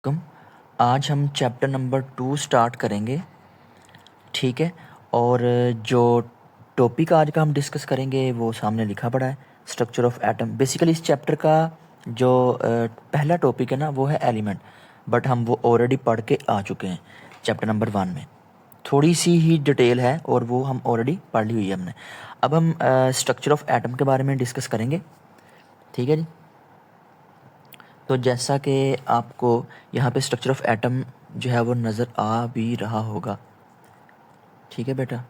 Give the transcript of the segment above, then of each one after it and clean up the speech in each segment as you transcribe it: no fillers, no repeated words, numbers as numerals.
कम आज हम chapter number 2 start करेंगे। ठीक है। और जो टॉपिक आज का हम डिस्कस करेंगे वो सामने लिखा पड़ा है, स्ट्रक्चर ऑफ एटम। बेसिकली इस चैप्टर का जो पहला टॉपिक है ना वो है एलिमेंट, बट हम वो ऑलरेडी पढ़ के आ चुके हैं चैप्टर नंबर 1 में। थोड़ी सी ही डिटेल है और वो हम ऑलरेडी पढ़ ली हुई है हमने। अब हम स्ट्रक्चर ऑफ एटम के बारे में डिस्कस करेंगे। ठीक है जी। तो जैसा कि आपको यहाँ पे स्ट्रक्चर ऑफ एटम जो है वो नज़र आ भी रहा होगा। ठीक है बेटा,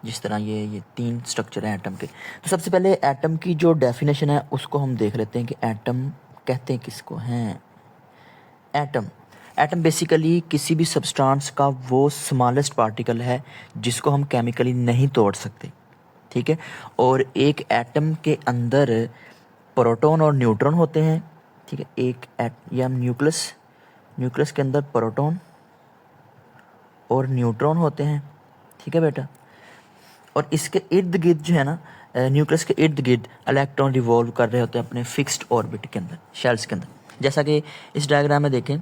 जिस तरह ये 3 स्ट्रक्चर हैं एटम के। तो सबसे पहले एटम की जो डेफिनेशन है उसको हम देख लेते हैं कि एटम कहते हैं किसको हैं। एटम एटम बेसिकली किसी भी सब्सटेंस का वो स्मॉलेस्ट पार्टिकल है जिसको हम केमिकली नहीं तोड़ सकते। ठीक है। और एक एटम के अंदर प्रोटॉन और न्यूट्रॉन होते हैं। ठीक है। या न्यूक्लियस के अंदर प्रोटॉन और न्यूट्रॉन होते हैं। ठीक है बेटा। और इसके इर्द गिर्द जो है ना, न्यूक्लियस के इर्द गिर्द इलेक्ट्रॉन रिवॉल्व कर रहे होते हैं अपने फिक्स्ड ऑर्बिट के अंदर, शेल्स के अंदर। जैसा कि इस डायग्राम में देखें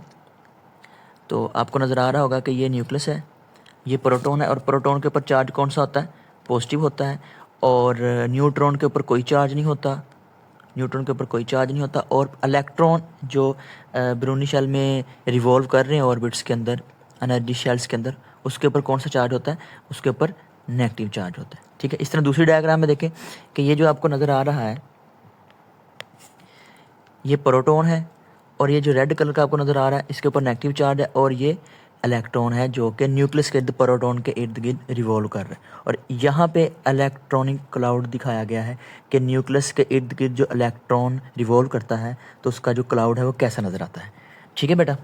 तो आपको नज़र आ रहा होगा कि ये न्यूक्लियस है, ये प्रोटॉन है, और प्रोटॉन के ऊपर चार्ज कौन सा होता है? पॉजिटिव होता है। और न्यूट्रॉन के ऊपर कोई चार्ज नहीं होता, और इलेक्ट्रॉन जो ब्रूनी शेल में रिवॉल्व कर रहे हैं ऑर्बिट्स के अंदर, एनर्जी शेल्स के अंदर, उसके ऊपर कौन सा चार्ज होता है? उसके ऊपर नेगेटिव चार्ज होता है। ठीक है। इस तरह दूसरी डायग्राम में देखें कि ये जो आपको नज़र आ रहा है ये प्रोटॉन है, और ये जो रेड कलर का आपको नज़र आ रहा है इसके ऊपर नेगेटिव चार्ज है, और ये इलेक्ट्रॉन है जो कि न्यूक्लियस के प्रोटॉन के इर्द गिर्द रिवॉल्व कर रहे हैं। और यहाँ पे इलेक्ट्रॉनिक क्लाउड दिखाया गया है कि न्यूक्लियस के इर्द गिर्द जो इलेक्ट्रॉन रिवॉल्व करता है तो उसका जो क्लाउड है वो कैसा नज़र आता है। ठीक है बेटा।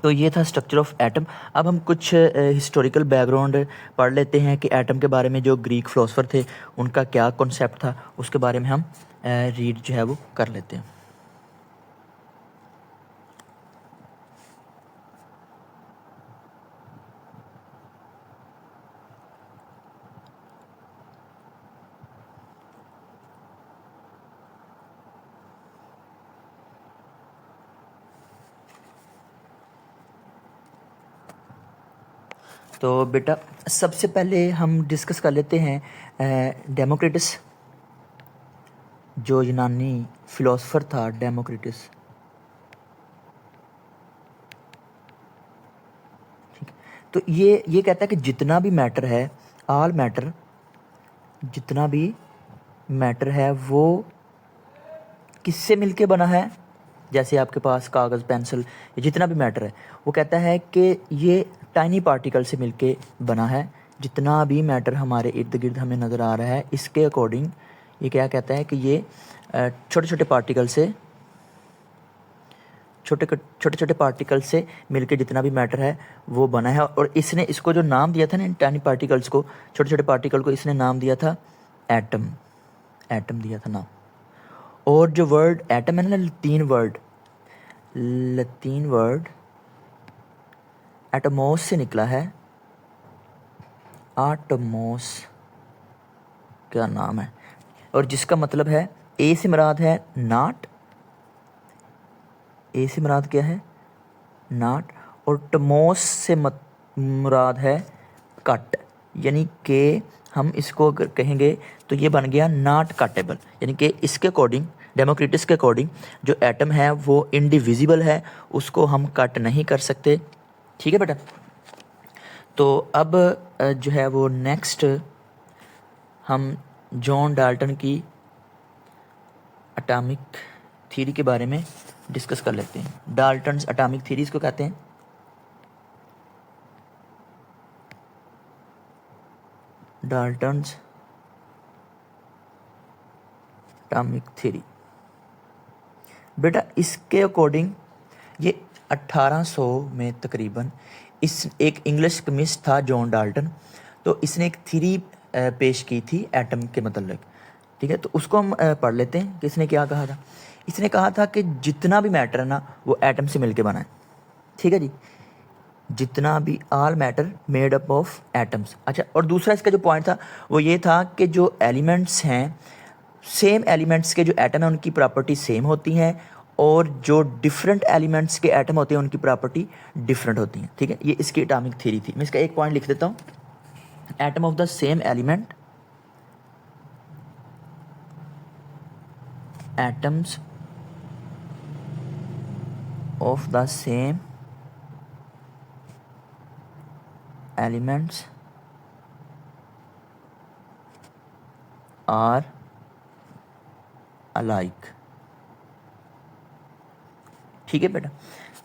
तो ये था स्ट्रक्चर ऑफ एटम। अब हम कुछ हिस्टोरिकल बैकग्राउंड पढ़ लेते हैं कि एटम के बारे में जो ग्रीक फिलोसफर थे उनका क्या कॉन्सेप्ट था, उसके बारे में हम रीड जो है वो कर लेते हैं। तो बेटा सबसे पहले हम डिस्कस कर लेते हैं डेमोक्रिटस, जो यूनानी फिलोसफर था डेमोक्रिटस। ठीक। तो ये कहता है कि जितना भी मैटर है, ऑल मैटर, जितना भी मैटर है वो किससे मिलके बना है? जैसे आपके पास कागज़, पेंसिल, जितना भी मैटर है वो कहता है कि ये टाइनी पार्टिकल से मिलके बना है। जितना भी मैटर हमारे इर्द गिर्द हमें नज़र आ रहा है इसके अकॉर्डिंग ये क्या कहता है कि ये छोटे छोटे पार्टिकल से मिलके जितना भी मैटर है वो बना है। और इसने इसको जो नाम दिया था ना, टाइनी पार्टिकल्स को, छोटे छोटे पार्टिकल को इसने नाम दिया था एटम। एटम दिया था नाम। और जो वर्ड एटम है ना, लतीन वर्ड एटमोस से निकला है। आटमोस क्या नाम है, और जिसका मतलब है, ए से मुराद है नाट, ए से मुराद क्या है? नाट। और टमोस से मुराद है कट, यानी कि हम इसको अगर कहेंगे तो ये बन गया नॉट कटेबल। यानी कि इसके अकॉर्डिंग, डेमोक्रिटस के अकॉर्डिंग, जो एटम है वो इंडिविजिबल है, उसको हम कट नहीं कर सकते। ठीक है बेटा। तो अब जो है वो नेक्स्ट हम जॉन डाल्टन की एटॉमिक थ्योरी के बारे में डिस्कस कर लेते हैं। डाल्टन्स एटॉमिक थ्योरीज को कहते हैं। डाल्टन्स एटॉमिक थ्योरी बेटा, इसके अकॉर्डिंग ये 1800 में तकरीबन इस एक इंग्लिश केमिस्ट था जॉन डाल्टन, तो इसने एक थ्योरी पेश की थी एटम के मतलब। ठीक है। तो उसको हम पढ़ लेते हैं कि इसने क्या कहा था। इसने कहा था कि जितना भी मैटर है ना वो एटम से मिलके बना है। ठीक है जी। जितना भी all matter made up of atoms. अच्छा, और दूसरा इसका जो पॉइंट था वो ये था कि जो एलिमेंट्स हैं, सेम एलिमेंट्स के जो एटम हैं उनकी प्रॉपर्टी सेम होती हैं, और जो डिफरेंट एलिमेंट्स के एटम होते हैं उनकी प्रॉपर्टी डिफरेंट होती हैं, ठीक है। ये इसकी एटॉमिक थ्योरी थी। मैं इसका एक पॉइंट लिख देता हूँ, atom of the same element, atoms of the same elements are alike, ठीक है बेटा।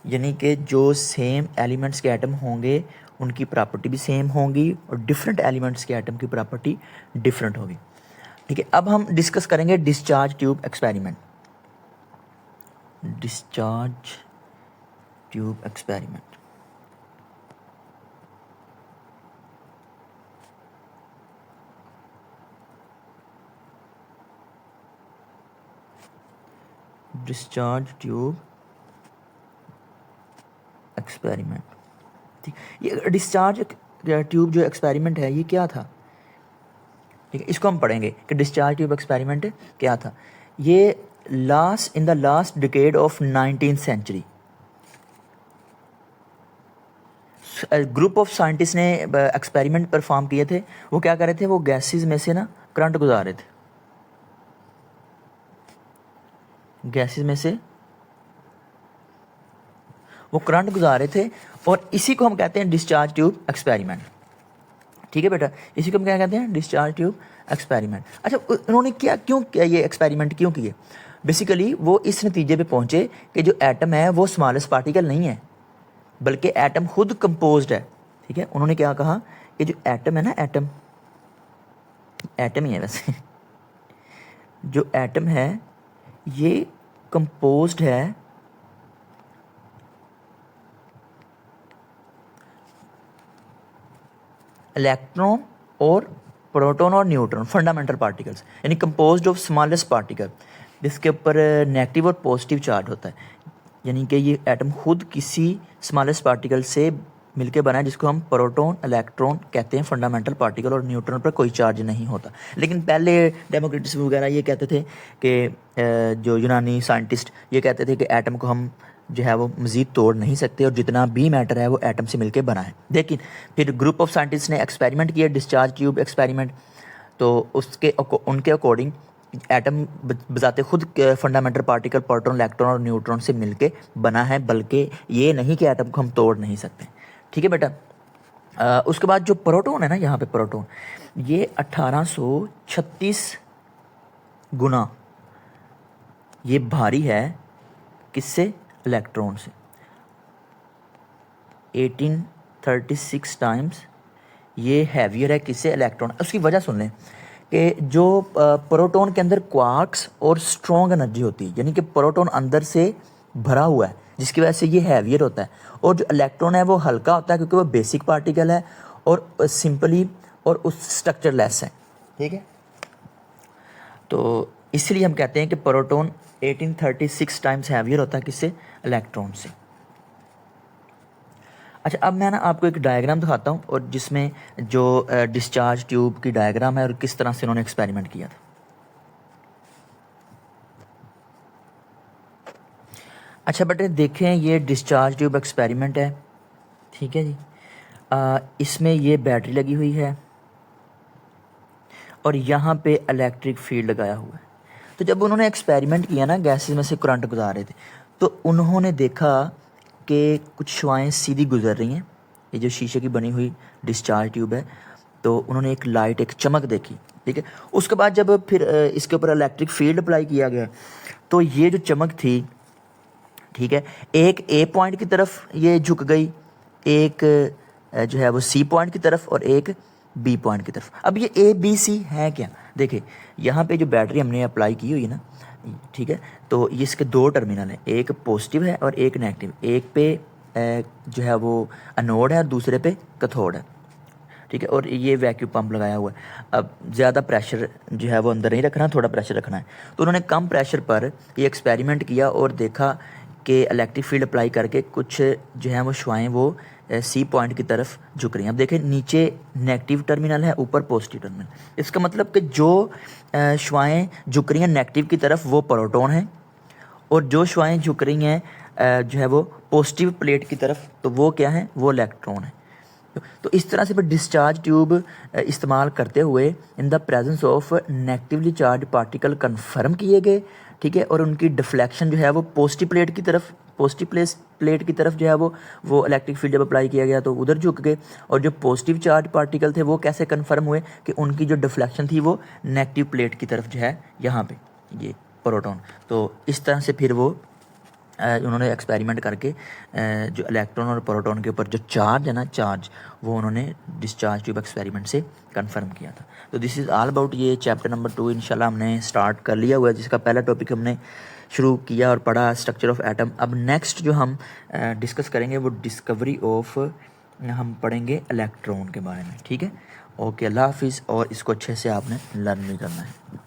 यानी कि जो सेम एलिमेंट्स के एटम होंगे उनकी प्रॉपर्टी भी सेम होंगी और डिफरेंट एलिमेंट्स के एटम की प्रॉपर्टी डिफरेंट होगी, ठीक है। अब हम डिस्कस करेंगे discharge tube experiment. Discharge tube experiment, discharge tube experiment, ठीक। ये डिस्चार्ज ट्यूब जो एक्सपेरिमेंट है ये क्या था, ठीक है, इसको हम पढ़ेंगे कि डिस्चार्ज ट्यूब एक्सपेरिमेंट क्या था। ये in the last decade of 19th century group of scientist ने एक्सपेरिमेंट परफॉर्म किए थे। वो क्या कर रहे थे, वो गैसेस में से ना करंट गुजार रहे थे, गैसेस में से वो करंट गुजार रहे थे, और इसी को हम कहते हैं डिस्चार्ज ट्यूब एक्सपेरिमेंट, ठीक है बेटा। इसी को हम क्या कहते हैं, डिस्चार्ज ट्यूब एक्सपेरिमेंट। अच्छा, उन्होंने क्यों किया ये एक्सपेरिमेंट, क्यों किए? बेसिकली वो इस नतीजे पे पहुंचे कि जो एटम है वो स्मॉलेस्ट पार्टिकल नहीं है, बल्कि एटम खुद कंपोज्ड है, ठीक है। उन्होंने क्या कहा कि जो एटम है ना, एटम ही है वैसे जो एटम है ये कंपोज्ड है इलेक्ट्रॉन और प्रोटॉन और न्यूट्रॉन, फंडामेंटल पार्टिकल्स, यानी कंपोज्ड ऑफ स्मॉलेस्ट पार्टिकल, जिसके ऊपर नेगेटिव और पॉजिटिव चार्ज होता है। यानी कि ये एटम खुद किसी स्मॉलेस्ट पार्टिकल से मिलके बना है, जिसको हम प्रोटॉन इलेक्ट्रॉन कहते हैं, फंडामेंटल पार्टिकल, और न्यूट्रॉन पर कोई चार्ज नहीं होता। लेकिन पहले डेमोक्रिटस वगैरह ये कहते थे कि जो यूनानी साइंटिस्ट ये कहते थे कि एटम को हम जो है वो मज़ीद तोड़ नहीं सकते, और जितना भी मैटर है वो एटम से मिलके बना है। लेकिन फिर ग्रुप ऑफ साइंटिस्ट ने एक्सपेरिमेंट किया, डिस्चार्ज ट्यूब एक्सपेरिमेंट, तो उनके अकॉर्डिंग एटम बजाते खुद फंडामेंटल पार्टिकल प्रोटॉन इलेक्ट्रॉन और न्यूट्रॉन से मिलके बना है, बल्कि ये नहीं कि एटम को हम तोड़ नहीं सकते, ठीक है बेटा। उसके बाद जो प्रोटॉन है ना, यहाँ पे प्रोटॉन ये 1836 गुना ये भारी है, किससे? इलेक्ट्रॉन से। 1836 टाइम्स ये हैवियर है, किससे? इलेक्ट्रॉन। उसकी वजह सुन लें कि जो प्रोटॉन के अंदर क्वार्क्स और स्ट्रॉन्ग एनर्जी होती है, यानी कि प्रोटॉन अंदर से भरा हुआ है, जिसकी वजह से ये हैवियर होता है, और जो इलेक्ट्रॉन है वो हल्का होता है, क्योंकि वो बेसिक पार्टिकल है और सिंपली और उस स्ट्रक्चर लेस है, ठीक है। तो इसलिए हम कहते हैं कि प्रोटॉन 1836 टाइम्स हैवियर होता है, किससे? इलेक्ट्रॉन से। अच्छा, अब मैं ना आपको एक डायग्राम दिखाता हूँ, और जिसमें जो डिस्चार्ज ट्यूब की डायग्राम है और किस तरह से उन्होंने एक्सपेरिमेंट किया था। अच्छा बेटे देखें, ये डिस्चार्ज ट्यूब एक्सपेरिमेंट है, ठीक है जी। इसमें ये बैटरी लगी हुई है और यहाँ पे इलेक्ट्रिक फील्ड लगाया हुआ है। तो जब उन्होंने एक्सपेरिमेंट किया ना, गैसेस में से करंट गुजार रहे थे, तो उन्होंने देखा कि कुछ शुआएँ सीधी गुजर रही हैं। ये जो शीशे की बनी हुई डिस्चार्ज ट्यूब है, तो उन्होंने एक लाइट, एक चमक देखी, ठीक है। उसके बाद जब फिर इसके ऊपर इलेक्ट्रिक फील्ड अप्लाई किया गया, तो ये जो चमक थी, ठीक है, एक ए पॉइंट की तरफ ये झुक गई, एक जो है वो सी पॉइंट की तरफ, और एक बी पॉइंट की तरफ। अब ये ए बी सी है क्या? देखिए यहाँ पे जो बैटरी हमने अप्लाई की हुई है ना, ठीक है, तो ये इसके दो टर्मिनल हैं, एक पॉजिटिव है और एक नेगेटिव। एक पे जो है वो एनोड है और दूसरे पे कैथोड है, ठीक है। और ये वैक्यूम पंप लगाया हुआ है। अब ज़्यादा प्रेशर जो है वो अंदर नहीं रखना, थोड़ा प्रेशर रखना है। तो उन्होंने कम प्रेशर पर ये एक्सपेरिमेंट किया और देखा कि इलेक्ट्रिक फील्ड अप्लाई करके कुछ जो है वो शुआएँ वो सी पॉइंट की तरफ झुक रही हैं। अब देखें, नीचे नेगेटिव टर्मिनल है, ऊपर पॉजिटिव टर्मिनल। इसका मतलब कि जो शुआएँ झुक रही हैं नेगेटिव की तरफ वो प्रोटॉन है, और जो शुआएँ झुक रही हैं जो है वो पॉजिटिव प्लेट की तरफ, तो वो क्या है, वो इलेक्ट्रॉन है। तो इस तरह से फिर डिस्चार्ज ट्यूब इस्तेमाल करते हुए in the presence of negatively charge particle confirm किए गए, ठीक है, और उनकी डिफ्लेक्शन जो है वो पॉजिटिव प्लेट की तरफ, प्लेट की तरफ जो है वो इलेक्ट्रिक फील्ड जब अप्लाई किया गया तो उधर झुक गए। और जो पॉजिटिव चार्ज पार्टिकल थे वो कैसे कन्फर्म हुए कि उनकी जो डिफ्लेक्शन थी वो नेगेटिव प्लेट की तरफ जो है यहाँ पे ये प्रोटॉन। तो इस तरह से फिर वो उन्होंने एक्सपेरिमेंट करके जो इलेक्ट्रॉन और प्रोटॉन के ऊपर जो चार्ज है ना, चार्ज, वो उन्होंने डिस्चार्ज ट्यूब एक्सपेरिमेंट से कंफर्म किया था। तो दिस इज़ ऑल अबाउट ये चैप्टर नंबर 2 इंशाल्लाह हमने स्टार्ट कर लिया हुआ है, जिसका पहला टॉपिक हमने शुरू किया और पढ़ा स्ट्रक्चर ऑफ एटम। अब नेक्स्ट जो हम डिस्कस करेंगे वो डिस्कवरी ऑफ, हम पढ़ेंगे इलेक्ट्रॉन के बारे में, ठीक है। ओके, अल्लाह हाफिज़, और इसको अच्छे से आपने लर्न भी करना है।